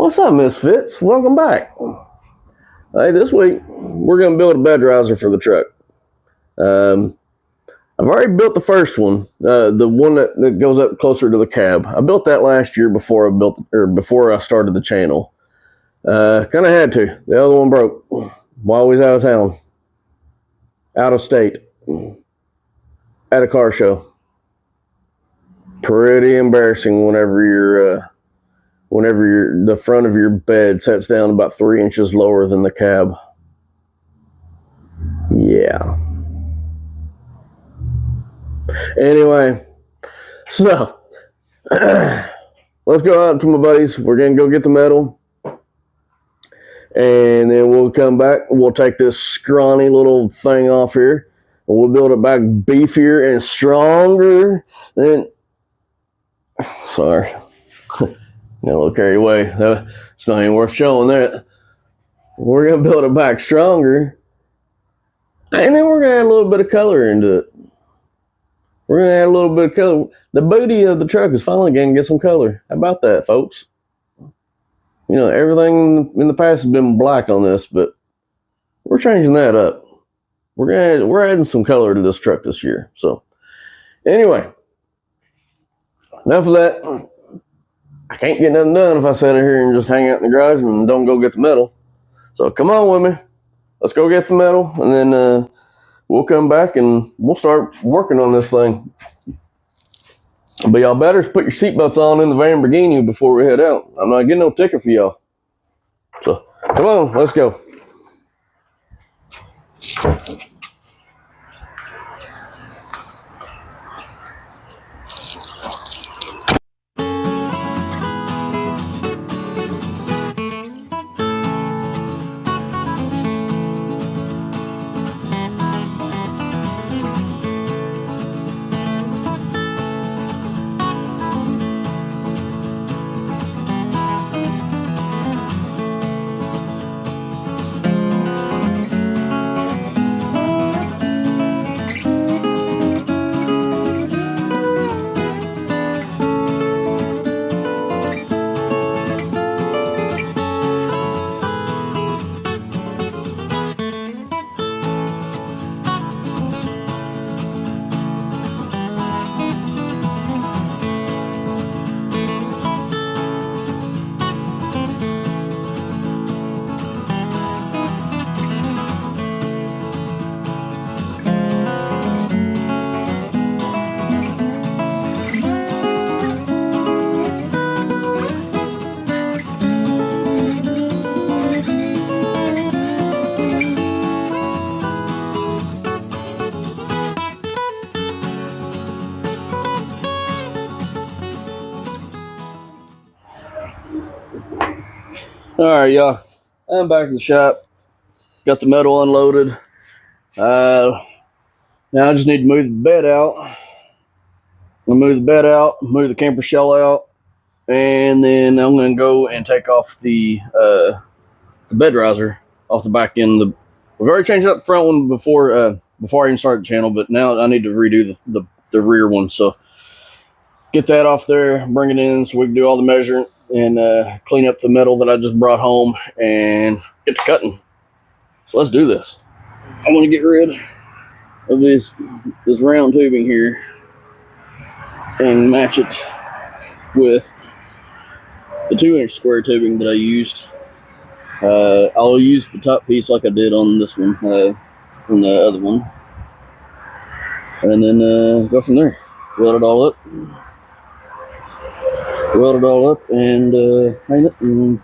What's up, Misfits? Welcome back. Hey, this week we're going to build a bed riser for the truck. I've already built the first one, the one that goes up closer to the cab. I built that last year before I started the channel. Kind of had to. The other one broke while I was out of town, out of state, at a car show. Pretty embarrassing whenever the front of your bed sets down about 3 inches lower than the cab. Yeah. Anyway, so let's go out to my buddies. We're gonna go get the metal, and then we'll come back. We'll take this scrawny little thing off here, and we'll build it back beefier and stronger. And sorry. Got a little carried away. It's not even worth showing that. We're going to build it back stronger. And then we're going to add a little bit of color into it. We're going to add a little bit of color. The booty of the truck is finally going to get some color. How about that, folks? You know, everything in the past has been black on this, but we're changing that up. We're adding some color to this truck this year. So, anyway, enough of that. I can't get nothing done if I sit here and just hang out in the garage and don't go get the metal. So come on with me. Let's go get the metal, and then we'll come back and we'll start working on this thing. But y'all better put your seatbelts on in the Lamborghini before we head out. I'm not getting no ticket for y'all. So come on, let's go. All right, y'all. I'm back in the shop. Got the metal unloaded. Now I just need to move the bed out. I'll move the bed out, move the camper shell out, and then I'm going to go and take off the bed riser off the back end. We've already changed out the front one before I even started the channel, but now I need to redo the rear one. So get that off there, bring it in so we can do all the measuring and clean up the metal that I just brought home and get to cutting. So let's do this. I want to get rid of this round tubing here and match it with the 2-inch square tubing that I used. I'll use the top piece like I did on this one from the other one, and then go from there. Weld it all up. Weld it all up and paint it and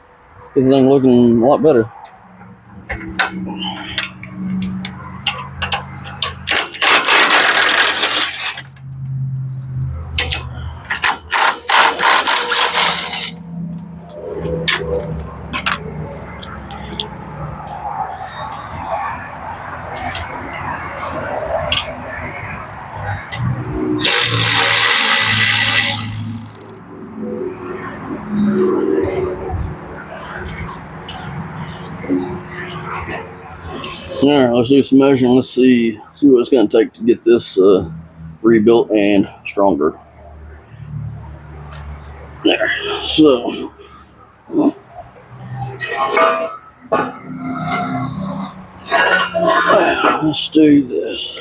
get the thing looking a lot better. All right, let's do some measuring. Let's see what it's going to take to get this rebuilt and stronger. There. So Let's do this.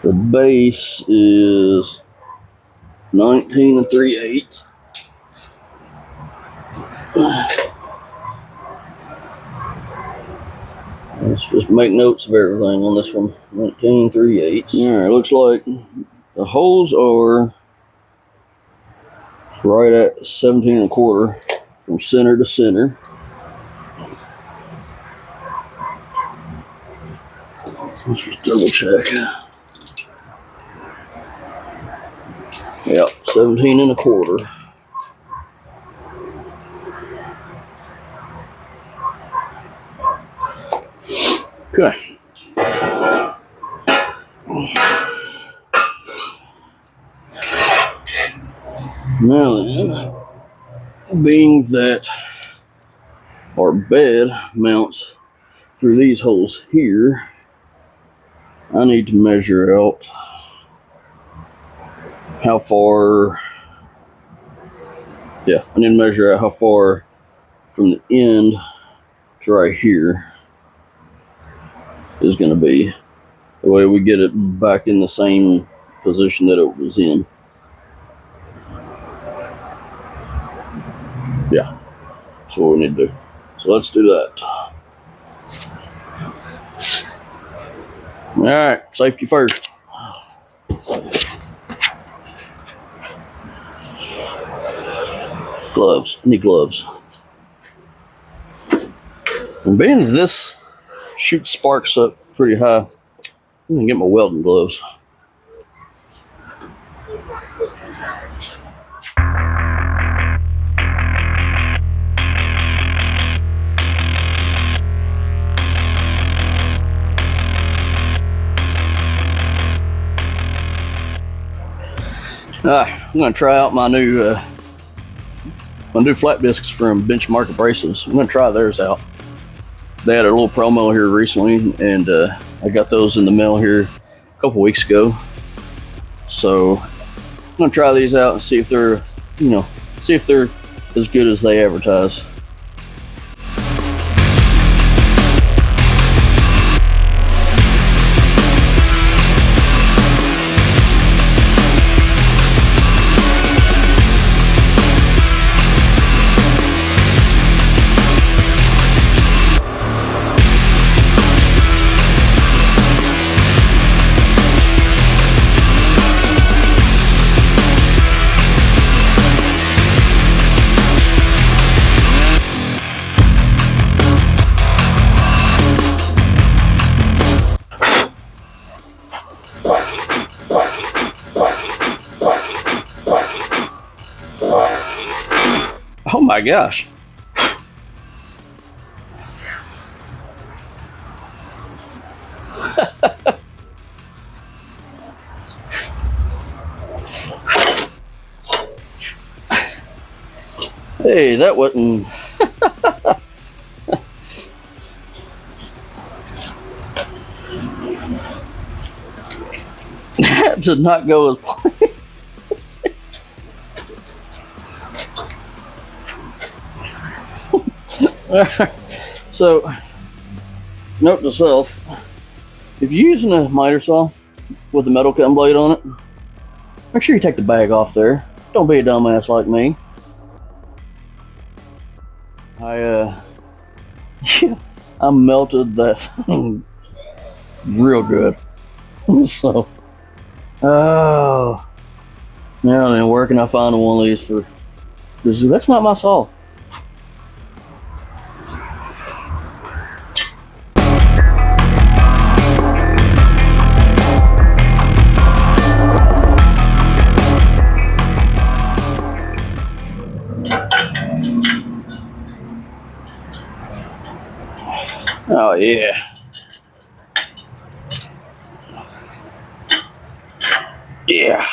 The base is 19 3/8. Let's just make notes of everything on this one. 19 3/8. Alright, looks like the holes are right at 17 1/4 from center to center. Let's just double check. Yep, 17 1/4. Okay. Now then, being that our bed mounts through these holes here, I need to measure out how far, I need to measure out how far from the end to right here is going to be. The way we get it back in the same position that it was in. Yeah, that's what we need to do. So let's do that. All right, safety first. Gloves, I need gloves. And being that this shoots sparks up pretty high, I'm gonna get my welding gloves. I'm gonna try out my new flat discs from Benchmark Abrasives. I'm gonna try theirs out. They had a little promo here recently, and I got those in the mail here a couple weeks ago. So I'm gonna try these out and see if they're, see if they're as good as they advertise. Oh my gosh. Hey, that wasn't... That did not go as planned. So, note to self, if you're using a miter saw with a metal cutting blade on it, make sure you take the bag off there. Don't be a dumbass like me. I melted that thing real good. So, oh, now then, where can I find one of these for? Because that's not my saw. Oh yeah. Yeah.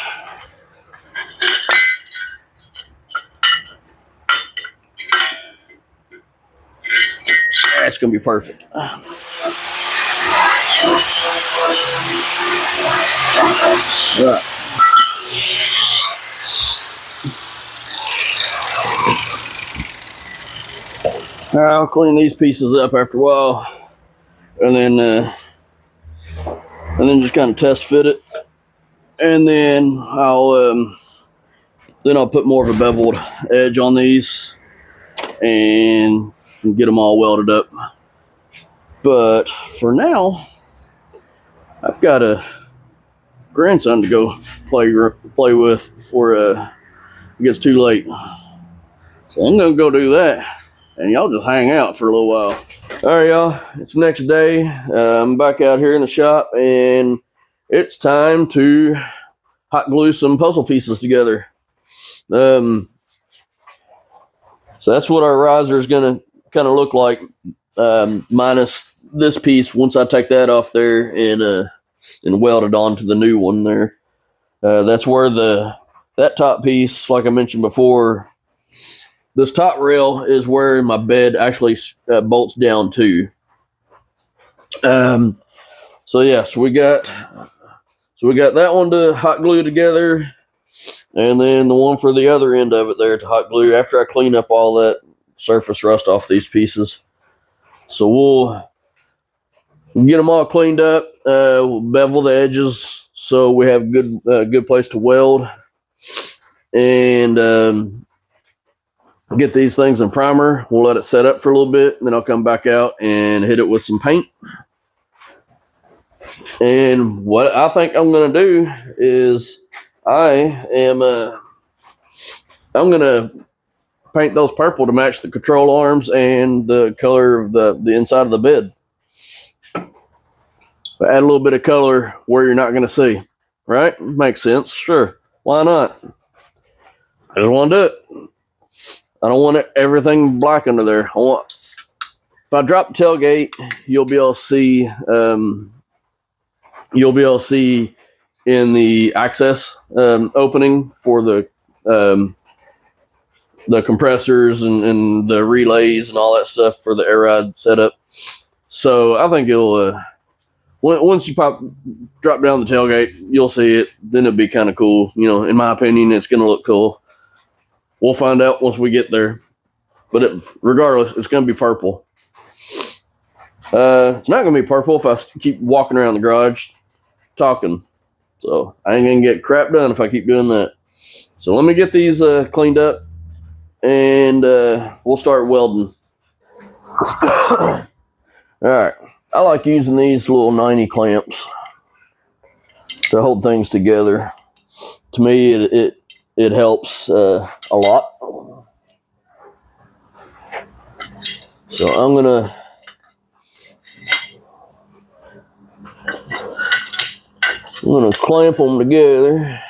That's gonna be perfect. Right. I'll clean these pieces up after a while, and then just kind of test fit it, and then I'll put more of a beveled edge on these and get them all welded up. But for now, I've got a grandson to go play with before it gets too late. So I'm gonna go do that, and y'all just hang out for a little while. All right, y'all, it's the next day. I'm back out here in the shop, and it's time to hot glue some puzzle pieces together. So that's what our riser is gonna kind of look like, minus this piece. Once I take that off there and weld it onto the new one there, that's where that top piece, like I mentioned before, this top rail is where my bed actually bolts down to. So we got that one to hot glue together, and then the one for the other end of it there to hot glue after I clean up all that surface rust off these pieces. So we'll get them all cleaned up. We'll bevel the edges so we have good place to weld, and get these things in primer. We'll let it set up for a little bit, and then I'll come back out and hit it with some paint. And what I think I'm going to do is I'm going to paint those purple to match the control arms and the color of the inside of the bed. But add a little bit of color where you're not going to see. Right? Makes sense. Sure. Why not? I just want to do it. I don't want everything black under there. If I drop the tailgate, you'll be able to see. You'll be able to see in the access opening for the compressors and the relays and all that stuff for the air ride setup. So I think it'll once you drop down the tailgate, you'll see it. Then it'll be kind of cool. You know, in my opinion, it's going to look cool. We'll find out once we get there. But regardless, it's going to be purple. It's not going to be purple if I keep walking around the garage talking. So I ain't going to get crap done if I keep doing that. So let me get these cleaned up, and we'll start welding. All right. I like using these little 90 clamps to hold things together. To me, it helps a lot. So I'm gonna clamp them together.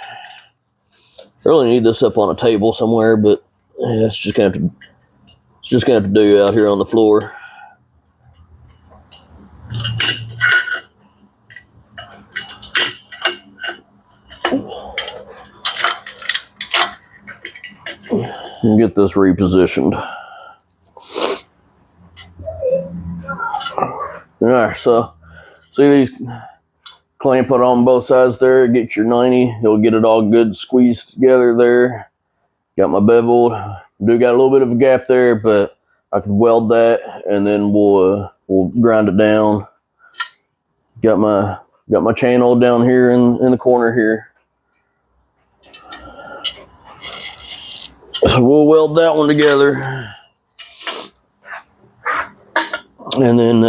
I really need this up on a table somewhere, but it's just gonna have to do out here on the floor. And get this repositioned. All right, so see these clamp it on both sides there. Get your 90. You'll get it all good squeezed together there. Got my beveled. Do got a little bit of a gap there, but I could weld that, and then we'll grind it down. Got my channel down here in the corner here. So we'll weld that one together, and then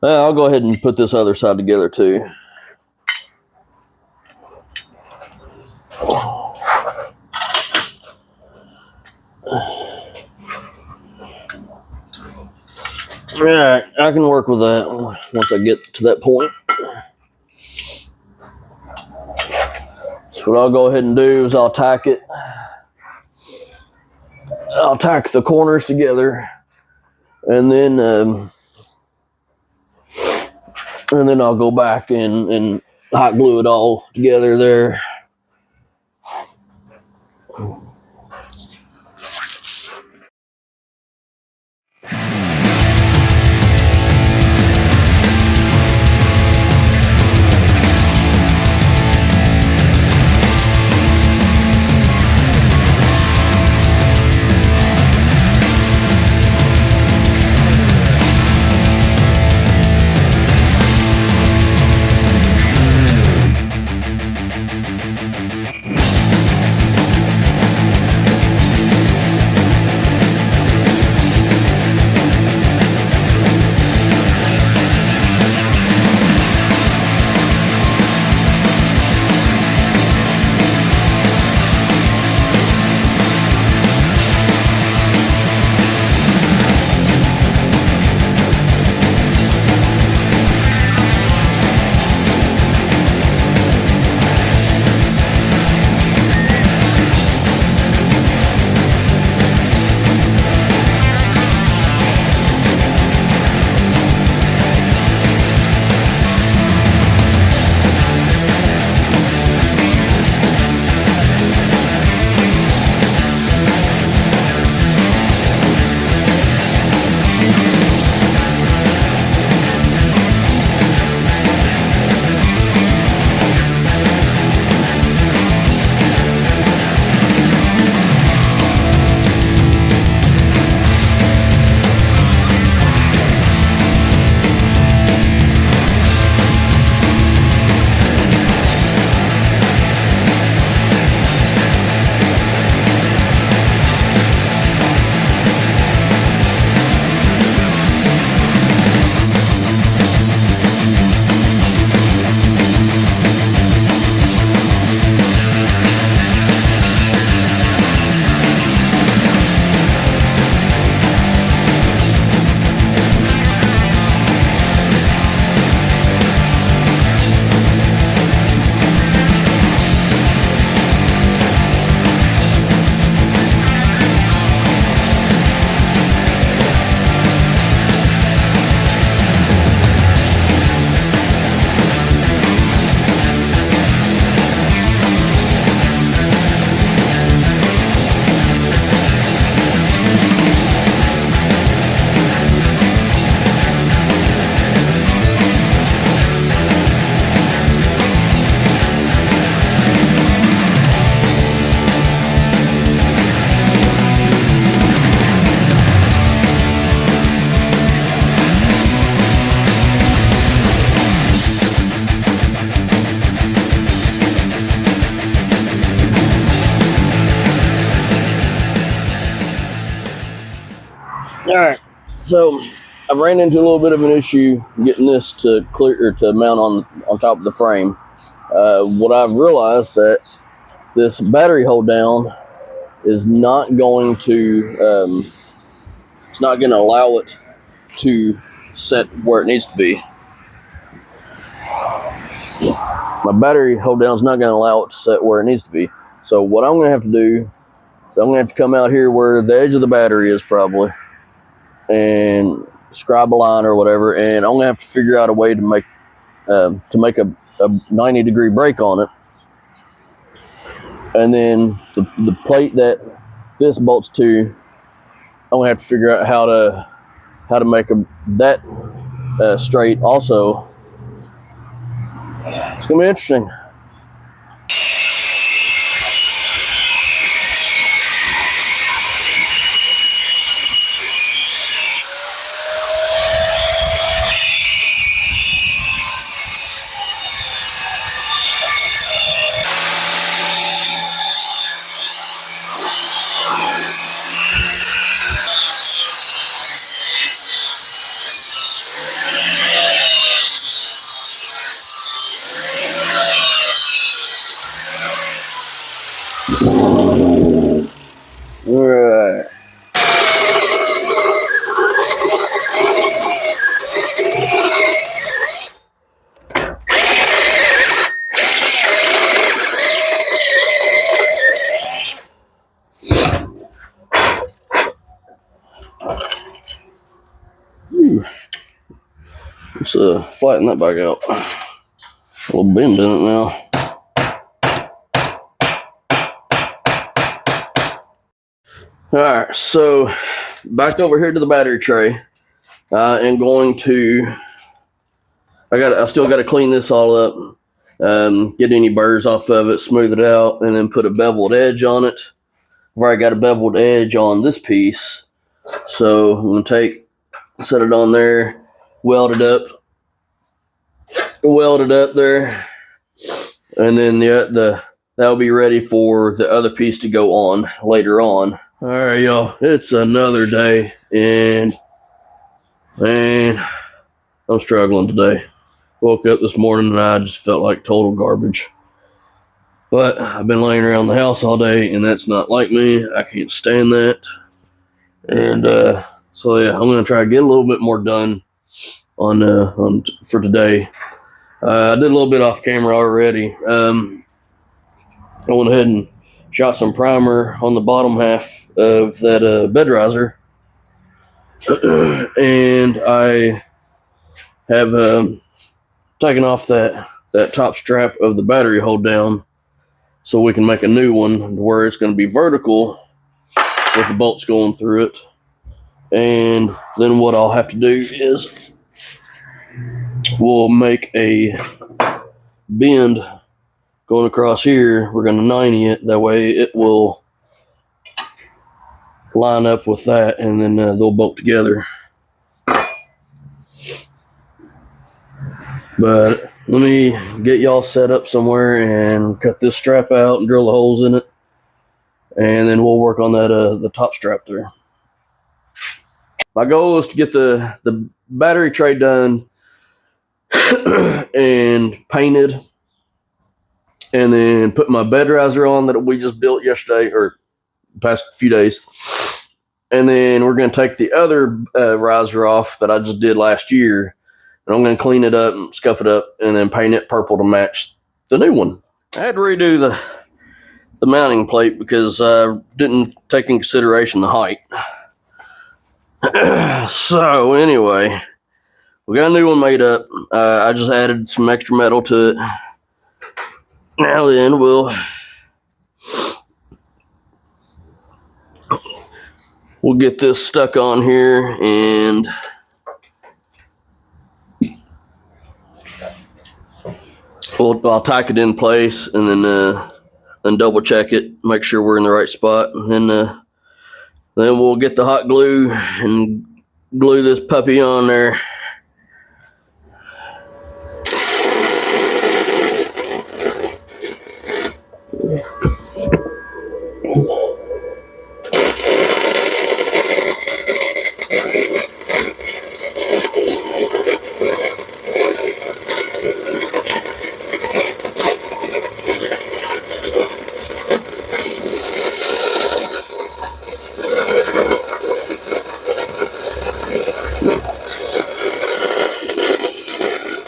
I'll go ahead and put this other side together too. All right, I can work with that once I get to that point. So what I'll go ahead and do is I'll tack it. I'll tack the corners together, and then I'll go back and hot glue it all together there. So I ran into a little bit of an issue getting this to clear or to mount on top of the frame. What I've realized that this battery hold down is not going to it's not going to allow it to set where it needs to be. My battery hold down is not going to allow it to set where it needs to be. So what I'm going to have to do is I'm going to have to come out here where the edge of the battery is probably and scribe a line or whatever, and I'm going to have to figure out a way to make a 90-degree break on it. And then the plate that this bolts to, I'm going to have to figure out how to make that straight also. It's going to be interesting. All right. Let's flatten that back out. A little bend in it now. Alright, so back over here to the battery tray. And going to I still gotta clean this all up, get any burrs off of it, smooth it out, and then put a beveled edge on it. Where I got a beveled edge on this piece. So I'm gonna set it on there, weld it up there, and then that'll be ready for the other piece to go on later on. All right, y'all, it's another day, and man, I'm struggling today. Woke up this morning and I just felt like total garbage. But I've been laying around the house all day, and that's not like me. I can't stand that. And so yeah, I'm gonna try to get a little bit more done on for today. I did a little bit off camera already. I went ahead and shot some primer on the bottom half of that bed riser, and I have taken off that top strap of the battery hold down, so we can make a new one where it's going to be vertical with the bolts going through it. And then what I'll have to do is we'll make a bend going across here. We're going to 90 it, that way it will line up with that, and then they'll bolt together. But let me get y'all set up somewhere and cut this strap out and drill the holes in it, and then we'll work on that the top strap there. My goal is to get the battery tray done and painted, and then put my bed riser on that we just built yesterday or past few days. And then we're going to take the other riser off that I just did last year, and I'm going to clean it up and scuff it up and then paint it purple to match the new one. I had to redo the mounting plate because I didn't take in consideration the height. So anyway, we got a new one made up. I just added some extra metal to it. Now then, we'll get this stuck on here, and I'll tack it in place, and then double check it, make sure we're in the right spot, and then we'll get the hot glue and glue this puppy on there.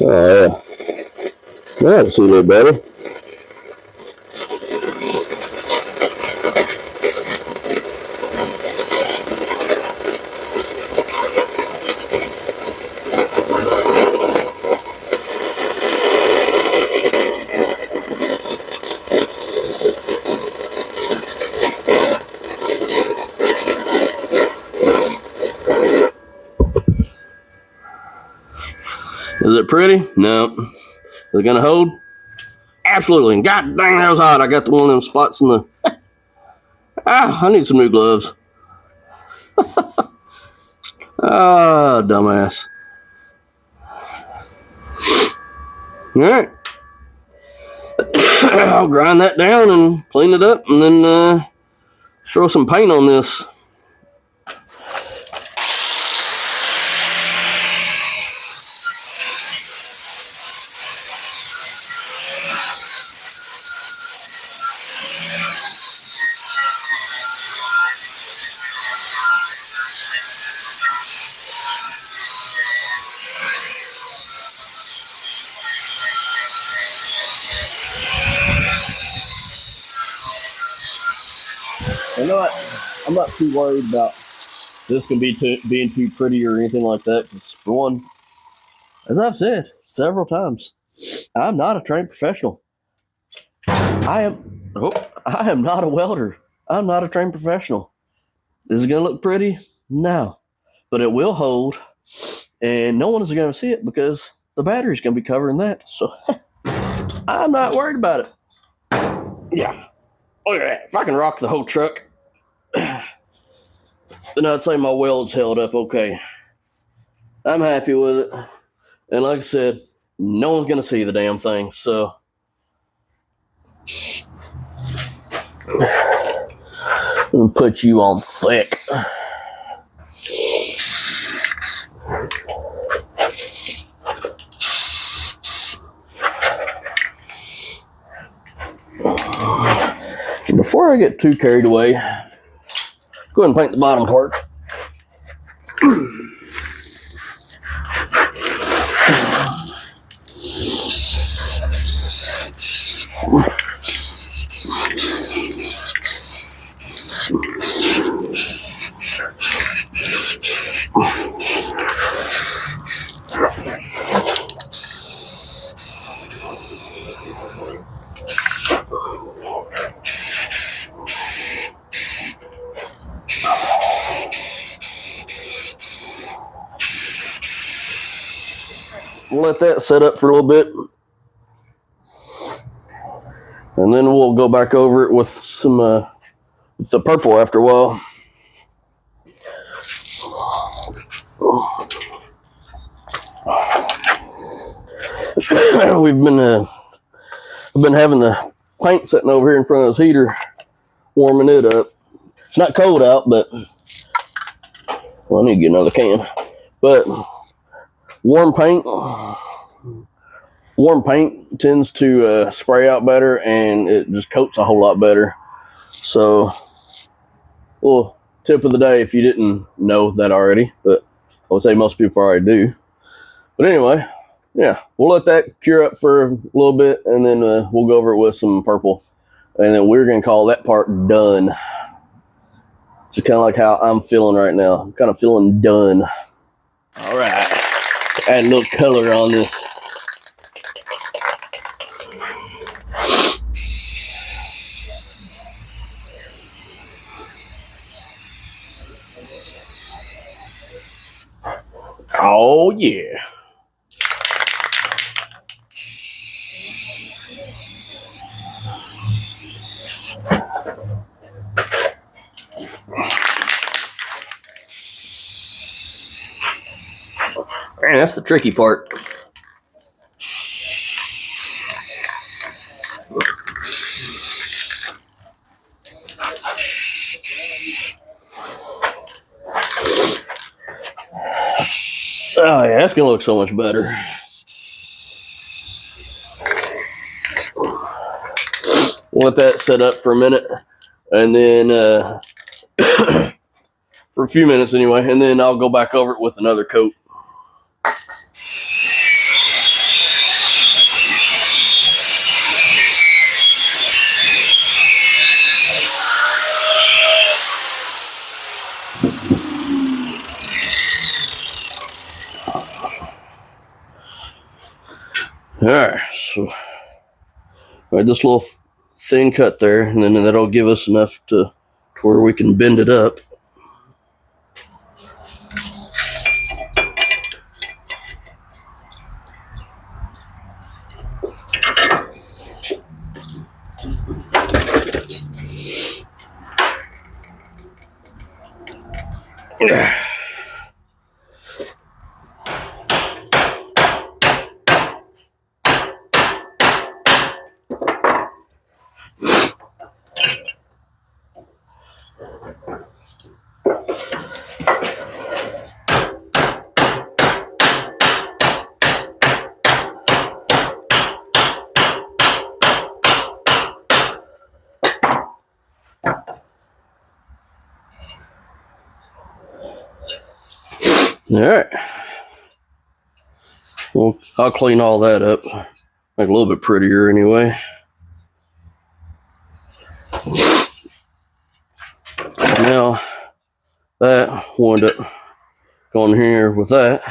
Oh, yeah. That's a little better. Is it pretty? No. Is it gonna hold? Absolutely. And god dang, that was hot. I got one of them spots in the... I need some new gloves. Ah, dumbass. Alright. I'll grind that down and clean it up and then throw some paint on this. You know what? I'm not too worried about this can be being too pretty or anything like that. Because for one, as I've said several times, I'm not a trained professional. I am not a welder. I'm not a trained professional. Is it going to look pretty? No. But it will hold, and no one is going to see it because the battery's going to be covering that. So I'm not worried about it. Yeah. Look at that. If I can rock the whole truck, then I'd say my weld's held up okay. I'm happy with it. And like I said, no one's going to see the damn thing. So I'm going to put you on thick. Before I get too carried away, go ahead and paint the bottom part. We'll let that set up for a little bit. And then we'll go back over it with some with the purple after a while. We've been having the paint sitting over here in front of this heater, warming it up. It's not cold out, but well, I need to get another can. But warm paint tends to spray out better, and it just coats a whole lot better. So, well, tip of the day if you didn't know that already, but I would say most people already do. But anyway, yeah, we'll let that cure up for a little bit, and then we'll go over it with some purple, and then we're gonna call that part done. Just kind of like how I'm feeling right now. I'm kind of feeling done. All right, add a little color on this. Oh yeah. Man, that's the tricky part. Oh yeah, that's gonna look so much better. We'll let that set up for a minute, and then for a few minutes anyway, and then I'll go back over it with another coat. All right, so this little thin cut there, and then that'll give us enough to where we can bend it up. Yeah. All right. Well, I'll clean all that up, make it a little bit prettier anyway. Now that we'll end up going here with that.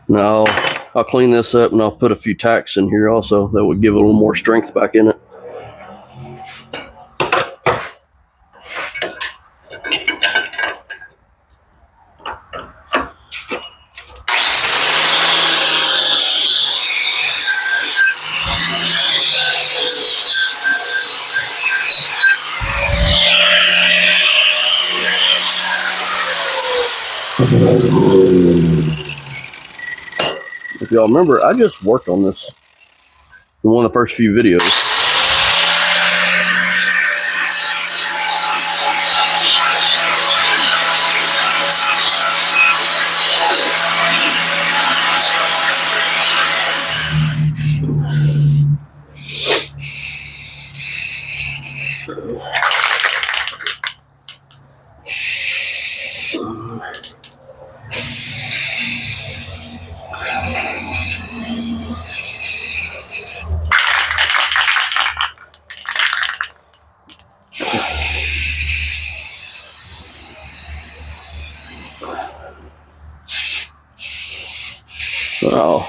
Now I'll clean this up and I'll put a few tacks in here also. That would give a little more strength back in it. If y'all remember, I just worked on this in one of the first few videos. Oh.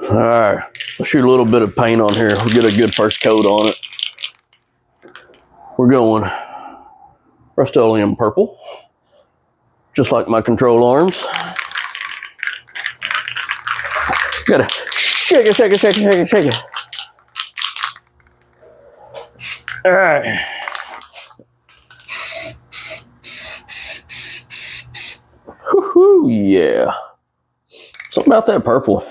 All right, let's shoot a little bit of paint on here. We'll get a good first coat on it. We're going Rust-Oleum purple, just like my control arms. Gotta shake it, shake it, shake it, shake it, shake it. All right. Whoo-hoo, yeah. Something about that purple.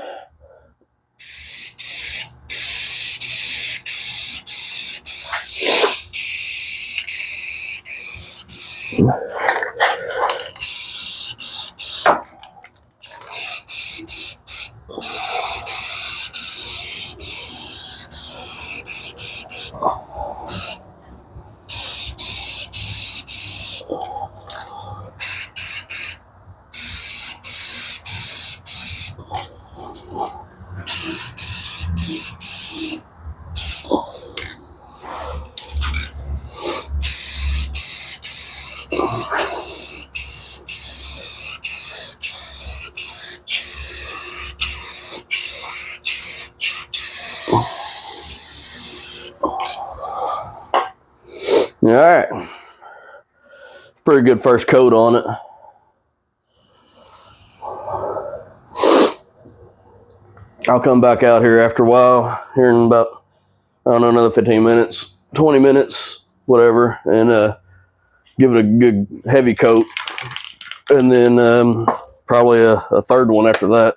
All right, pretty good first coat on it. I'll come back out here after a while, here in about, I don't know, another 15 minutes, 20 minutes, whatever, and give it a good heavy coat, and then probably a third one after that,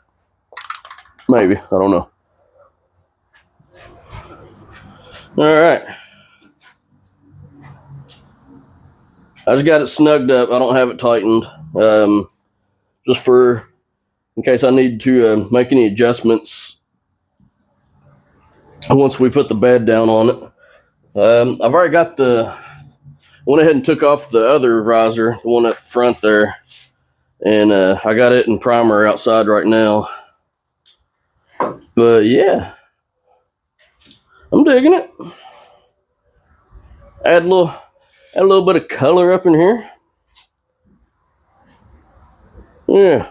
maybe, I don't know. All right. I just got it snugged up. I don't have it tightened, just for in case I need to make any adjustments once we put the bed down on it. I've already got the went ahead and took off the other riser, the one up front there, and I got it in primer outside right now. But yeah, I'm digging it. Add a little bit of color up in here. Yeah,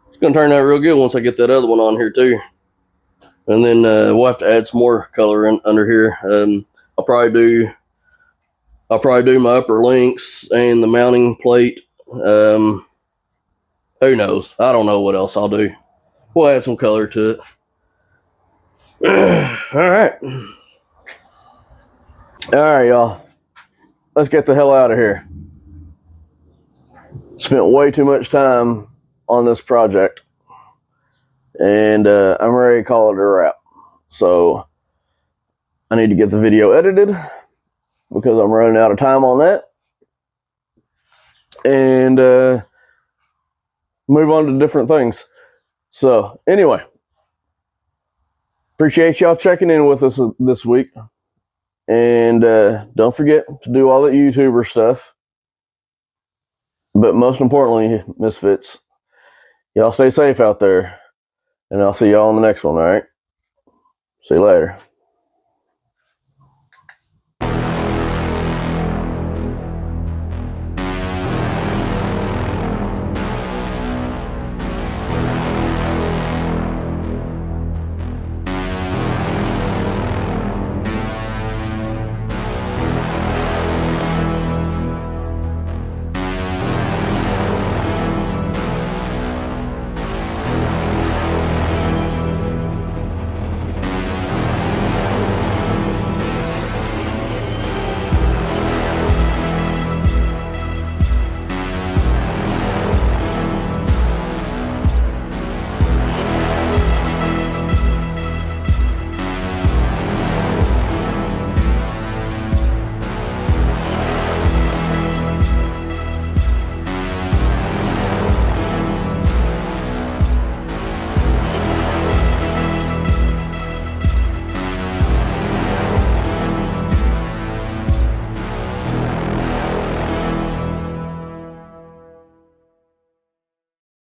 it's gonna turn out real good once I get that other one on here too. And then we'll have to add some more color in under here. I'll probably do my upper links and the mounting plate. Who knows? I don't know what else I'll do. We'll add some color to it. All right, y'all. Let's get the hell out of here. Spent way too much time on this project, and I'm ready to call it a wrap. So I need to get the video edited because I'm running out of time on that, and move on to different things. So anyway, appreciate y'all checking in with us this week, and don't forget to do all the YouTuber stuff. But most importantly, Misfits, y'all stay safe out there, and I'll see y'all on the next one. All right, see you later.